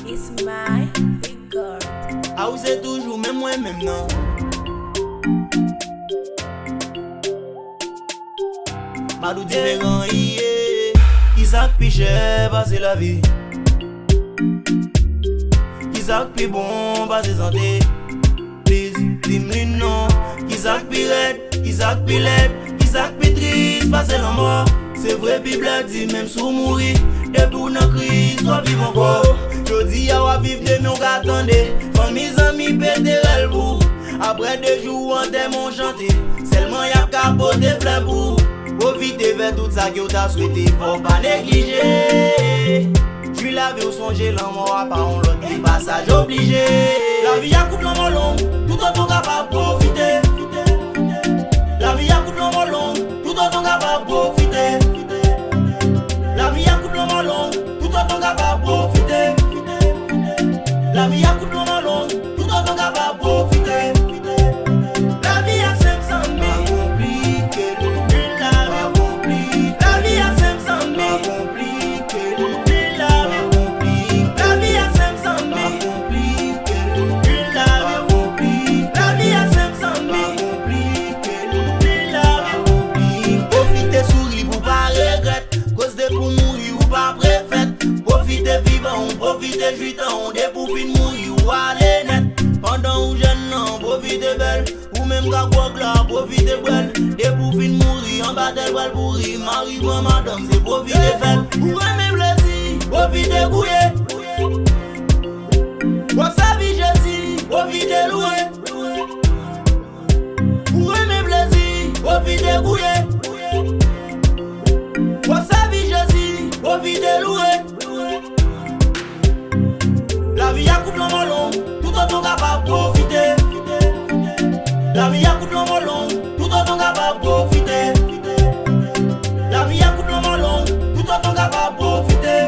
It's my record. Ah, ou c'est toujours même moi même non. Malou différent yé, Isaac piché passer la vie. Isaac pi bon passer santé. Please, dis-moi non. Isaac pi red, Isaac pi led, Isaac pi triste passer la mort. C'est vrai pi blague dit même sous mourir. Et pour nos crise, soit vivre encore. Jodi ya wa vivre de nous attendez. Famille amis péter le bout. Après 2 jours en démon chanté. Seulement y'a capoté fleur pour. Profitez vers tout ça que t'as souhaité. Faut pas négliger. J'suis la vie ou songer l'amour à part on l'autre qui passage obligé. La vie a couple en long. Tout autant capable profiter. La vie a couple en long. Tout autant capable profiter. La vie a couple en long. Tout autant capable profiter. La vie a couple en long. Tout autant capable profiter. La vie a 500 000. La vie a 500 000. La vie a 500 000. La vie a 500 000. Profitez souris pour pas regretter. Cause de pour mourir ou pas préfète. Profitez vivant, profitez juitant. Des pour fin mourir ou aller net. Pendant ou jeune non, profitez belle. Ou même qu'à là, profitez belle. Des pour fin mourir, en bataille belle pourri. Marie, moi, madame, c'est profitez belle. Ou même plaisir, profitez couillé. Pour sa vie, je dis, profitez loué. Ou même plaisir, profitez couillé. Pour sa vie, je dis, profitez loué. La vie a couple en long, tout autant capable profiter. La vie a couple en long, tout autant capable profiter. La vie a couple en long, tout autant capable profiter.